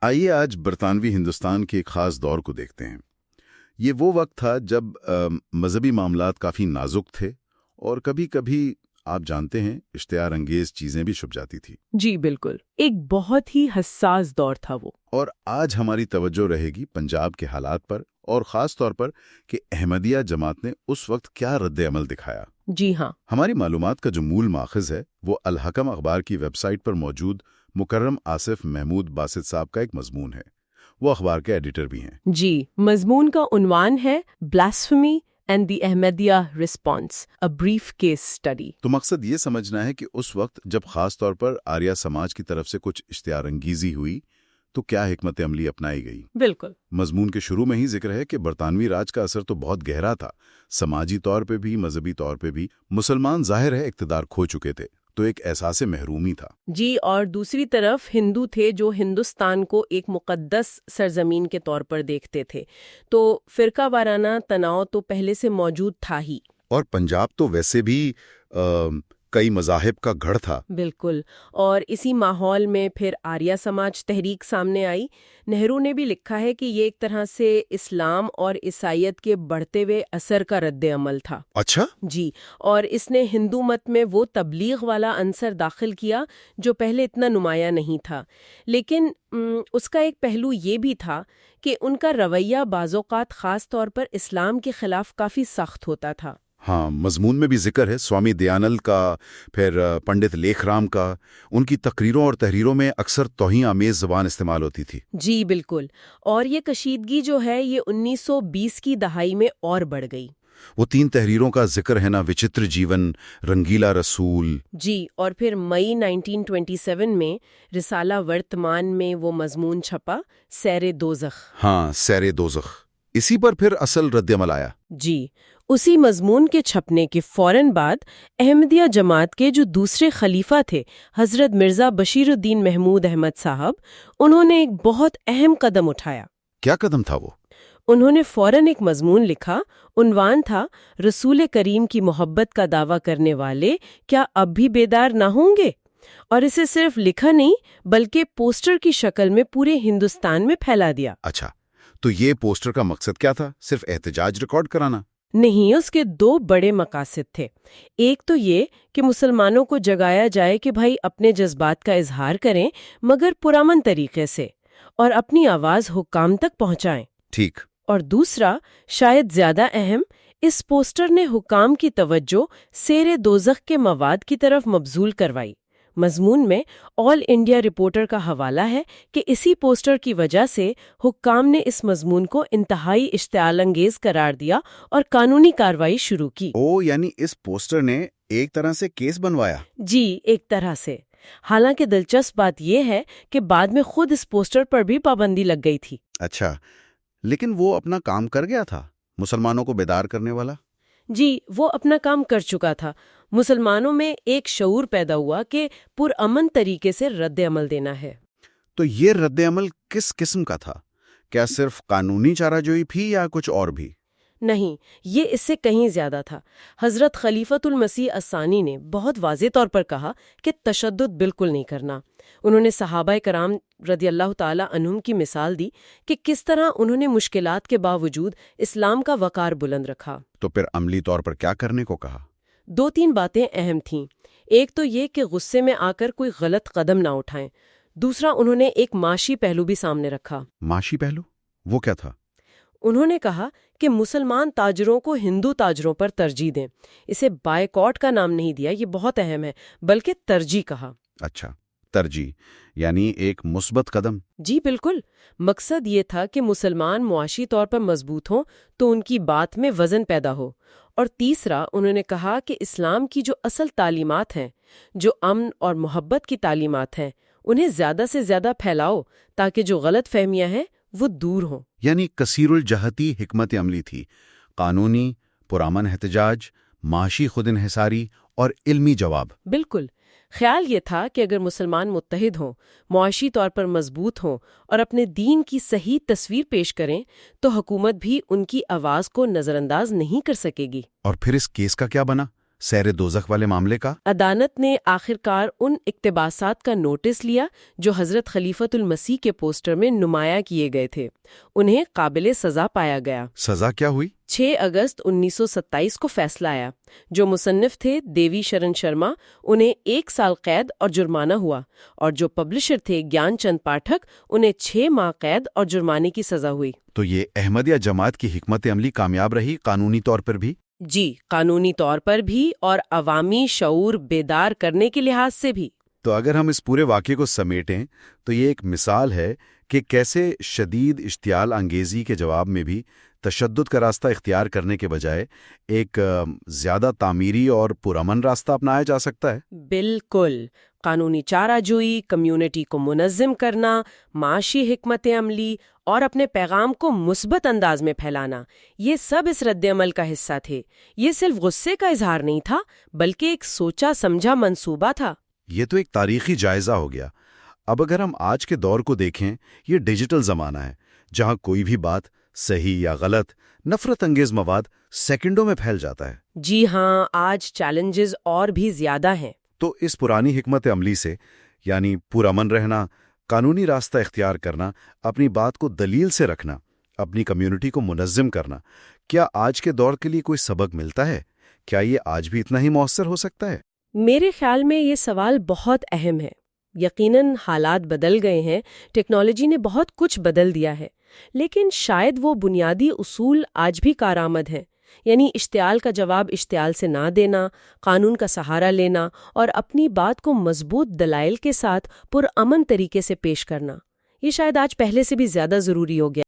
آئیے آج برطانوی ہندوستان کے ایک خاص دور کو دیکھتے ہیں۔ یہ وہ وقت تھا جب مذہبی معاملات کافی نازک تھے اور کبھی کبھی آپ جانتے ہیں اشتعال انگیز چیزیں بھی چھپ جاتی تھی۔ جی بالکل، ایک بہت ہی حساس دور تھا وہ۔ اور آج ہماری توجہ رہے گی پنجاب کے حالات پر، اور خاص طور پر کہ احمدیہ جماعت نے اس وقت کیا رد عمل دکھایا۔ جی ہاں، ہماری معلومات کا جو مول ماخذ ہے وہ الحکم اخبار کی ویب سائٹ پر موجود مکرم آصف محمود باسط صاحب کا ایک مضمون ہے۔ وہ اخبار کے ایڈیٹر بھی ہیں۔ جی، مضمون کا عنوان ہے blasphemy and the Ahmadiyya response, a brief case study. تو مقصد یہ سمجھنا ہے کہ اس وقت جب خاص طور پر آریہ سماج کی طرف سے کچھ اشتعال انگیزی ہوئی تو کیا حکمت عملی اپنائی گئی۔ بالکل، مضمون کے شروع میں ہی ذکر ہے کہ برطانوی راج کا اثر تو بہت گہرا تھا، سماجی طور پہ بھی مذہبی طور پہ بھی۔ مسلمان ظاہر ہے اقتدار کھو چکے تھے، تو ایک احساس محرومی تھا۔ جی، اور دوسری طرف ہندو تھے جو ہندوستان کو ایک مقدس سرزمین کے طور پر دیکھتے تھے، تو فرقہ وارانہ تناؤ تو پہلے سے موجود تھا ہی۔ اور پنجاب تو ویسے بھی کئی مذاہب کا گھر تھا۔ بالکل، اور اسی ماحول میں پھر آریہ سماج تحریک سامنے آئی۔ نہرو نے بھی لکھا ہے کہ یہ ایک طرح سے اسلام اور عیسائیت کے بڑھتے ہوئے اثر کا رد عمل تھا۔ اچھا؟ جی، اور اس نے ہندو مت میں وہ تبلیغ والا عنصر داخل کیا جو پہلے اتنا نمایاں نہیں تھا، لیکن اس کا ایک پہلو یہ بھی تھا کہ ان کا رویہ بعض اوقات خاص طور پر اسلام کے خلاف کافی سخت ہوتا تھا۔ ہاں، مضمون میں بھی ذکر ہے سوامی دیانند کا، پھر پنڈت لیکھ رام کا۔ ان کی تقریروں اور تحریروں میں اکثر توہین آمیز زبان استعمال ہوتی تھی۔ جی بالکل، اور یہ کشیدگی جو ہے یہ 1920 کی دہائی میں اور بڑھ گئی۔ وہ 3 تحریروں کا ذکر ہے نا، وچتر جیون، رنگیلا رسول۔ جی، اور پھر مئی 1927 میں رسالہ ورتمان میں وہ مضمون چھپا، سیر دوزخ۔ ہاں، سیر دوزخ۔ اسی پر پھر اصل رد عمل آیا۔ جی، اسی مضمون کے چھپنے کے فوراً بعد احمدیہ جماعت کے جو دوسرے خلیفہ تھے حضرت مرزا بشیر الدین محمود احمد صاحب، انہوں نے ایک بہت اہم قدم اٹھایا۔ کیا قدم تھا وہ؟ انہوں نے فوراً ایک مضمون لکھا، عنوان تھا رسول کریم کی محبت کا دعویٰ کرنے والے کیا اب بھی بیدار نہ ہوں گے؟ اور اسے صرف لکھا نہیں بلکہ پوسٹر کی شکل میں پورے ہندوستان میں پھیلا دیا۔ اچھا، تو یہ پوسٹر کا مقصد کیا تھا؟ صرف احتجاج ریکارڈ کرانا؟ نہیں، اس کے 2 بڑے مقاصد تھے۔ ایک تو یہ کہ مسلمانوں کو جگایا جائے کہ بھائی اپنے جذبات کا اظہار کریں مگر پرامن طریقے سے، اور اپنی آواز حکام تک پہنچائیں۔ ٹھیک۔ اور دوسرا، شاید زیادہ اہم، اس پوسٹر نے حکام کی توجہ سیر دوزخ کے مواد کی طرف مبذول کروائی۔ مضمون میں آل انڈیا رپورٹر کا حوالہ ہے کہ اسی پوسٹر کی وجہ سے حکام نے اس مضمون کو انتہائی اشتعال انگیز قرار دیا اور قانونی کارروائی شروع کی۔ یعنی اس پوسٹر نے ایک طرح سے کیس بنوایا؟ جی، ایک طرح سے۔ حالانکہ دلچسپ بات یہ ہے کہ بعد میں خود اس پوسٹر پر بھی پابندی لگ گئی تھی۔ اچھا، لیکن وہ اپنا کام کر گیا تھا، مسلمانوں کو بیدار کرنے والا؟ جی، وہ اپنا کام کر چکا تھا۔ مسلمانوں میں ایک شعور پیدا ہوا کہ پرامن طریقے سے رد عمل دینا ہے۔ تو یہ رد عمل کس قسم کا تھا؟ کیا صرف قانونی چارہ جوئی تھی یا کچھ اور بھی؟ نہیں، یہ اس سے کہیں زیادہ تھا۔ حضرت خلیفۃ المسیح الثانی نے بہت واضح طور پر کہا کہ تشدد بالکل نہیں کرنا۔ انہوں نے صحابہ کرام رضی اللہ تعالی عنہم کی مثال دی کہ کس طرح انہوں نے مشکلات کے باوجود اسلام کا وقار بلند رکھا۔ تو پھر عملی طور پر کیا کرنے کو کہا؟ 2-3 باتیں اہم تھیں۔ ایک تو یہ کہ غصے میں آ کر کوئی غلط قدم نہ اٹھائیں۔ دوسرا، انہوں نے ایک معاشی پہلو بھی سامنے رکھا۔ معاشی پہلو؟ وہ کیا تھا؟ انہوں نے کہا کہ مسلمان تاجروں کو ہندو تاجروں پر ترجیح دیں۔ اسے بائیکاٹ کا نام نہیں دیا، یہ بہت اہم ہے، بلکہ ترجیح کہا۔ اچھا، ترجیح یعنی ایک مثبت قدم۔ جی بالکل، مقصد یہ تھا کہ مسلمان معاشی طور پر مضبوط ہوں تو ان کی بات میں وزن پیدا ہو۔ اور تیسرا، انہوں نے کہا کہ اسلام کی جو اصل تعلیمات ہیں، جو امن اور محبت کی تعلیمات ہیں، انہیں زیادہ سے زیادہ پھیلاؤ تاکہ جو غلط فہمیاں ہیں وہ دور ہوں۔ یعنی کثیر الجہتی حکمت عملی تھی، قانونی، پرامن احتجاج، معاشی خود انحصاری اور علمی جواب۔ بالکل، خیال یہ تھا کہ اگر مسلمان متحد ہوں، معاشی طور پر مضبوط ہوں اور اپنے دین کی صحیح تصویر پیش کریں تو حکومت بھی ان کی آواز کو نظر انداز نہیں کر سکے گی۔ اور پھر اس کیس کا کیا بنا؟ سیر دوزخ والے معاملے کا؟ عدالت نے آخرکار ان اقتباسات کا نوٹس لیا جو حضرت خلیفۃ المسیح کے پوسٹر میں نمایاں کیے گئے تھے۔ انہیں قابل سزا پایا گیا۔ سزا کیا ہوئی؟ 6 اگست 1927 کو فیصلہ آیا۔ جو مصنف تھے دیوی شرن شرما، انہیں 1 سال قید اور جرمانہ ہوا، اور جو پبلشر تھے گیان چند پاٹھک، انہیں 6 ماہ قید اور جرمانے کی سزا ہوئی۔ تو یہ احمدیہ جماعت کی حکمت عملی کامیاب رہی قانونی طور پر بھی؟ جی، قانونی طور پر بھی اور عوامی شعور بیدار کرنے کے لحاظ سے بھی۔ تو اگر ہم اس پورے واقعے کو سمیٹیں تو یہ ایک مثال ہے کہ کیسے شدید اشتعال انگیزی کے جواب میں بھی تشدد کا راستہ اختیار کرنے کے بجائے ایک زیادہ تعمیری اور پرامن راستہ اپنایا جا سکتا ہے۔ بالکل، قانونی چارہ جوئی، کمیونٹی کو منظم کرنا، معاشی حکمت عملی اور اپنے پیغام کو مثبت انداز میں پھیلانا، یہ سب اس رد عمل کا حصہ تھے۔ یہ صرف غصے کا اظہار نہیں تھا، بلکہ ایک سوچا سمجھا منصوبہ تھا۔ یہ تو ایک تاریخی جائزہ ہو گیا۔ اب اگر ہم آج کے دور کو دیکھیں، یہ ڈیجیٹل زمانہ ہے جہاں کوئی بھی بات، صحیح یا غلط، نفرت انگیز مواد سیکنڈوں میں پھیل جاتا ہے۔ جی ہاں، آج چیلنجز اور بھی زیادہ ہیں۔ تو اس پرانی حکمت عملی سے، یعنی پرامن رہنا، قانونی راستہ اختیار کرنا، اپنی بات کو دلیل سے رکھنا، اپنی کمیونٹی کو منظم کرنا، کیا آج کے دور کے لیے کوئی سبق ملتا ہے؟ کیا یہ آج بھی اتنا ہی مؤثر ہو سکتا ہے؟ میرے خیال میں یہ سوال بہت اہم ہے۔ یقیناً حالات بدل گئے ہیں، ٹیکنالوجی نے بہت کچھ بدل دیا ہے، لیکن شاید وہ بنیادی اصول آج بھی کارآمد ہیں، یعنی اشتعال کا جواب اشتعال سے نہ دینا، قانون کا سہارا لینا اور اپنی بات کو مضبوط دلائل کے ساتھ پرامن طریقے سے پیش کرنا۔ یہ شاید آج پہلے سے بھی زیادہ ضروری ہو گیا۔